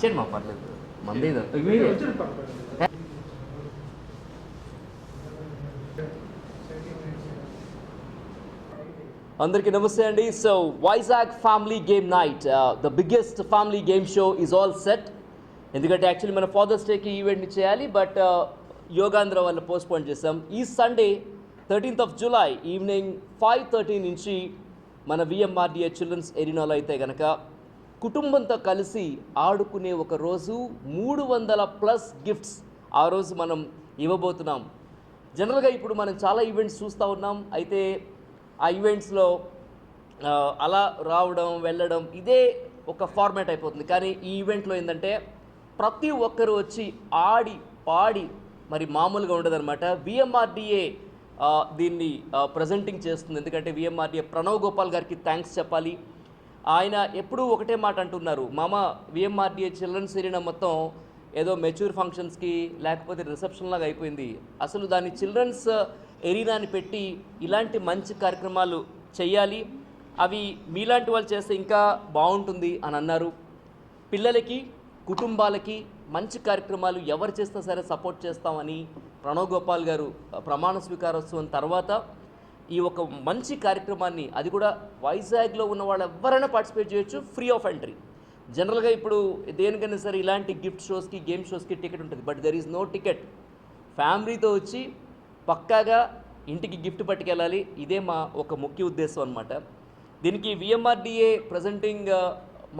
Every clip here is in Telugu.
ఇచ్చేయండి మా పర్లేదు మంది అందరికీ నమస్తే అండి. So Vizag family game night, the biggest family game show is all set. ఎందుకంటే యాక్చువల్లీ మన ఫాదర్స్ డేకి ఈవెంట్ని చేయాలి, బట్ యోగాంధ్ర వల్ల పోస్ట్పోన్ చేసాం. ఈ సండే 13th జూలై ఈవినింగ్ 5:30 నుంచి మన విఎంఆర్డిఏ చిల్డ్రన్స్ ఎరీనాలో అయితే కనుక కుటుంబంతో కలిసి ఆడుకునే ఒక రోజు 300+ గిఫ్ట్స్ ఆ రోజు మనం ఇవ్వబోతున్నాం. జనరల్గా ఇప్పుడు మనం చాలా ఈవెంట్స్ చూస్తూ ఉన్నాం. అయితే ఆ ఈవెంట్స్లో అలా రావడం వెళ్ళడం ఇదే ఒక ఫార్మాట్ అయిపోతుంది. కానీ ఈ ఈవెంట్లో ఏంటంటే ప్రతి ఒక్కరు వచ్చి ఆడి పాడి మరి మామూలుగా ఉండదన్నమాట. విఎంఆర్డిఏ దీన్ని ప్రజెంటింగ్ చేస్తుంది. ఎందుకంటే విఎంఆర్డిఏ ప్రణవ్ గోపాల్ గారికి థ్యాంక్స్ చెప్పాలి. ఆయన ఎప్పుడూ ఒకటే మాట అంటున్నారు, మామ విఎంఆర్డిఏ చిల్డ్రన్స్ ఎరీనా మొత్తం ఏదో మెచ్యూర్ ఫంక్షన్స్కి లేకపోతే రిసెప్షన్ లాగా అయిపోయింది. అసలు దాన్ని చిల్డ్రన్స్ ఎరీనాని పెట్టి ఇలాంటి మంచి కార్యక్రమాలు చేయాలి, అవి మీలాంటి వాళ్ళు చేస్తే ఇంకా బాగుంటుంది అని అన్నారు. పిల్లలకి కుటుంబాలకి మంచి కార్యక్రమాలు ఎవరు చేసినా సరే సపోర్ట్ చేస్తామని ప్రణవ్ గోపాల్ గారు ప్రమాణ స్వీకారోత్సవం తర్వాత ఈ ఒక మంచి కార్యక్రమాన్ని, అది కూడా వైజాగ్లో ఉన్న వాళ్ళు ఎవరైనా పార్టిసిపేట్ చేయొచ్చు, ఫ్రీ ఆఫ్ ఎంట్రీ. జనరల్గా ఇప్పుడు దేనికైనా సరే ఇలాంటి గిఫ్ట్ షోస్కి గేమ్ షోస్కి టికెట్ ఉంటుంది, but there is no ticket. ఫ్యామిలీతో వచ్చి పక్కాగా ఇంటికి గిఫ్ట్ పట్టుకెళ్ళాలి. ఇదే మా ఒక ముఖ్య ఉద్దేశం అనమాట. దీనికి విఎంఆర్డిఏ ప్రజెంటింగ్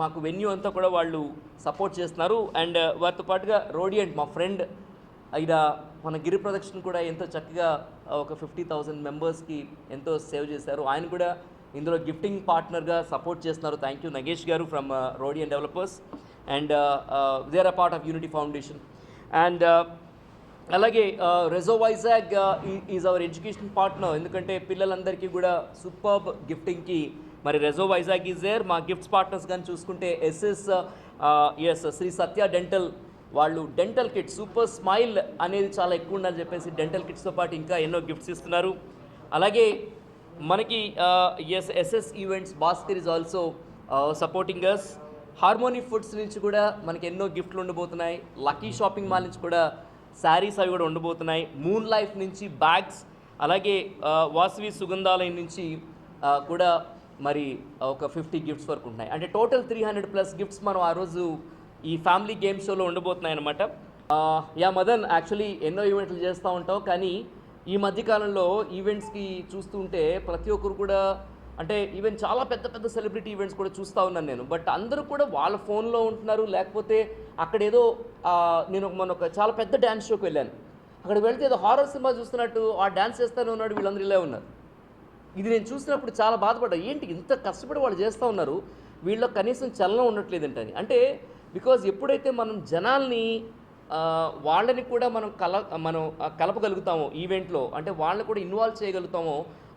మాకు వెన్యూ అంతా కూడా వాళ్ళు సపోర్ట్ చేస్తున్నారు. అండ్ వారితో పాటుగా రోడియంట్ మా ఫ్రెండ్ అయిన మన గిరి ప్రదక్షిణ కూడా ఎంతో చక్కగా ఒక 50,000 మెంబర్స్కి ఎంతో సేవ్ చేశారు. ఆయన కూడా ఇందులో గిఫ్టింగ్ పార్ట్నర్గా సపోర్ట్ చేస్తున్నారు. థ్యాంక్ యూ నగేష్ గారు from Rodian developers. And they are a part of Unity Foundation. And అలాగే Rezo Vizag is our education partner. ఎందుకంటే పిల్లలందరికీ కూడా సూపర్బ్ గిఫ్టింగ్కి మరి రెజో వైజాగ్ ఈజ్ దేర్. మా గిఫ్ట్స్ పార్ట్నర్స్ కానీ చూసుకుంటే ఎస్ శ్రీ సత్య డెంటల్, వాళ్ళు డెంటల్ కిట్ సూపర్ స్మైల్ అనేది చాలా ఎక్కువ ఉండాలని చెప్పేసి డెంటల్ కిట్స్తో పాటు ఇంకా ఎన్నో గిఫ్ట్స్ ఇస్తున్నారు. అలాగే మనకి SS Events Bhaskar is also supporting us. Harmony Foods నుంచి కూడా మనకి ఎన్నో గిఫ్ట్లు ఉండబోతున్నాయి. లక్కీ షాపింగ్ మాల్ నుంచి కూడా శారీస్ అవి కూడా ఉండబోతున్నాయి. మూన్ లైఫ్ నుంచి బ్యాగ్స్, అలాగే వాసవి సుగంధాలయం నుంచి కూడా మరి ఒక 50 గిఫ్ట్స్ వరకు ఉన్నాయి. అంటే టోటల్ 300+ గిఫ్ట్స్ మనం ఆ రోజు ఈ ఫ్యామిలీ గేమ్ షోలో ఉండబోతున్నాయి అనమాట. మదన్, యాక్చువల్లీ ఎన్నో ఈవెంట్లు చేస్తూ ఉంటాం, కానీ ఈ మధ్యకాలంలో ఈవెంట్స్కి చూస్తుంటే ప్రతి ఒక్కరు కూడా, అంటే ఈవెన్ చాలా పెద్ద పెద్ద సెలబ్రిటీ ఈవెంట్స్ కూడా చూస్తూ ఉన్నాను నేను. బట్ అందరూ కూడా వాళ్ళ ఫోన్లో ఉంటున్నారు, లేకపోతే అక్కడ ఏదో నేను ఒక చాలా పెద్ద డ్యాన్స్ షోకి వెళ్ళాను. అక్కడ వెళ్తే ఏదో హారర్ సినిమా చూస్తున్నట్టు ఆ డ్యాన్స్ చేస్తూనే ఉన్నాడు, వీళ్ళందరూ ఇలా ఉన్నారు. ఇది నేను చూసినప్పుడు చాలా బాధపడ్డా, ఏంటి ఇంత కష్టపడి వాళ్ళు చేస్తూ ఉన్నారు, వీళ్ళకి కనీసం చలనం ఉండట్లేదంటని. అంటే బికాజ్ ఎప్పుడైతే మనం జనాల్ని వాళ్ళని కూడా మనం కలపగలుగుతామో ఈవెంట్లో, అంటే వాళ్ళని కూడా ఇన్వాల్వ్ చేయగలుగుతామో,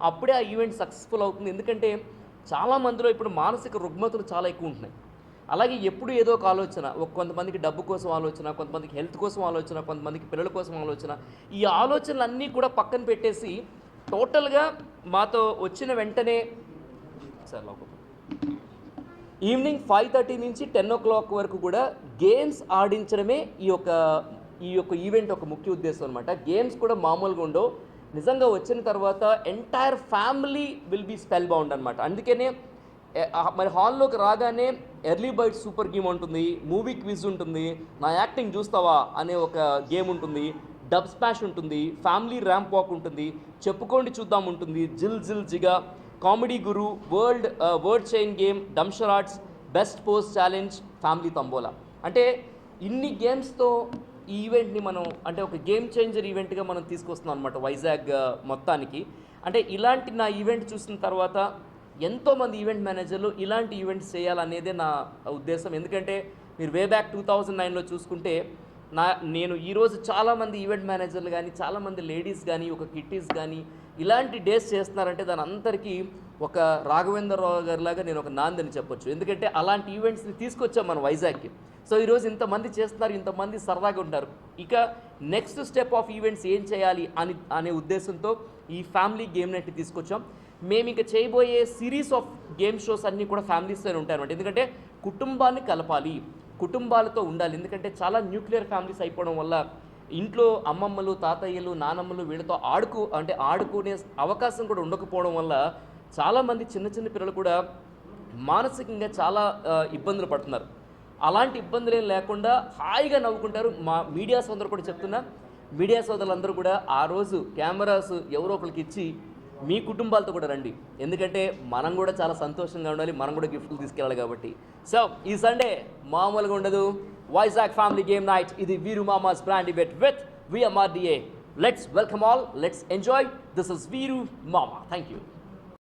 అప్పుడే ఆ ఈవెంట్ సక్సెస్ఫుల్ అవుతుంది. ఎందుకంటే చాలామందిలో ఇప్పుడు మానసిక రుగ్మతలు చాలా ఎక్కువ ఉంటున్నాయి. అలాగే ఎప్పుడు ఏదో ఒక ఆలోచన, కొంతమందికి డబ్బు కోసం ఆలోచన, కొంతమందికి హెల్త్ కోసం ఆలోచన, కొంతమందికి పిల్లల కోసం ఆలోచన. ఈ ఆలోచనలన్నీ కూడా పక్కన పెట్టేసి టోటల్గా మాతో వచ్చిన వెంటనే ఈవినింగ్ 5:30 నుంచి 10 o'clock వరకు కూడా గేమ్స్ ఆడించడమే ఈ యొక్క ఈవెంట్ ఒక ముఖ్య ఉద్దేశం అనమాట. గేమ్స్ కూడా మామూలుగా ఉండవు. నిజంగా వచ్చిన తర్వాత entire family will be spell bound అనమాట. అందుకనే మరి హాల్లోకి రాగానే ఎర్లీ బర్డ్ సూపర్ గేమ్ ఉంటుంది, మూవీ క్విజ్ ఉంటుంది, నా యాక్టింగ్ చూస్తావా అనే ఒక గేమ్ ఉంటుంది, డబ్ స్మాష్ ఉంటుంది, ఫ్యామిలీ ర్యాంప్ వాక్ ఉంటుంది, చెప్పుకోండి చూద్దాం ఉంటుంది, Jil Jil Jiga, comedy guru, word chain game, dumb charades, best post challenge, family tambola. అంటే ఇన్ని గేమ్స్తో ఈ ఈవెంట్ని మనం అంటే ఒక గేమ్ చేంజర్ ఈవెంట్గా మనం తీసుకొస్తున్నాం అనమాట వైజాగ్ మొత్తానికి. అంటే ఇలాంటి నా ఈవెంట్ చూసిన తర్వాత ఎంతోమంది ఈవెంట్ మేనేజర్లు ఇలాంటి ఈవెంట్స్ చేయాలనేదే నా ఉద్దేశం. ఎందుకంటే మీరు వే బ్యాక్ 2009లో చూసుకుంటే నేను ఈరోజు చాలామంది ఈవెంట్ మేనేజర్లు కానీ, చాలామంది లేడీస్ కానీ, ఒక కిట్టీస్ కానీ ఇలాంటి డేస్ చేస్తున్నారంటే దాని అందరికీ ఒక రాఘవేంద్రరావు గారిలాగా నేను ఒక నాందని చెప్పొచ్చు. ఎందుకంటే అలాంటి ఈవెంట్స్ని తీసుకొచ్చాం మన వైజాగ్కి. సో ఈరోజు ఇంతమంది చేస్తున్నారు, ఇంతమంది సరదాగా ఉంటారు. ఇక నెక్స్ట్ స్టెప్ ఆఫ్ ఈవెంట్స్ ఏం చేయాలి అనే ఉద్దేశంతో ఈ ఫ్యామిలీ గేమ్ నైట్ తీసుకొచ్చాం. మేము ఇక చేయబోయే సిరీస్ ఆఫ్ గేమ్ షోస్ అన్నీ కూడా ఫ్యామిలీస్తోనే ఉంటాయన్నమాట. ఎందుకంటే కుటుంబాన్ని కలపాలి, కుటుంబాలతో ఉండాలి. ఎందుకంటే చాలా న్యూక్లియర్ ఫ్యామిలీస్ అయిపోవడం వల్ల ఇంట్లో అమ్మమ్మలు, తాతయ్యలు, నానమ్మలు వీళ్ళతో ఆడుకునే అవకాశం కూడా ఉండకపోవడం వల్ల చాలామంది చిన్న చిన్న పిల్లలు కూడా మానసికంగా చాలా ఇబ్బందులు పడుతున్నారు. అలాంటి ఇబ్బందులు ఏం లేకుండా హాయిగా నవ్వుకుంటారు. మా మీడియా సోదరులు కూడా చెప్తున్నా, మీడియా సోదరులందరూ కూడా ఆ రోజు కెమెరాస్ ఎవరో ఒకరికి ఇచ్చి మీ కుటుంబాలతో కూడా రండి. ఎందుకంటే మనం కూడా చాలా సంతోషంగా ఉండాలి, మనం కూడా గిఫ్ట్లు తీసుకెళ్ళాలి కాబట్టి. సో ఈ సండే మామూలుగా ఉండదు. Vizag family game night. ఇది వీరు మామాస్ brand event with VMRDA. Let's welcome all. Let's enjoy. This is Viru Mama. Thank you.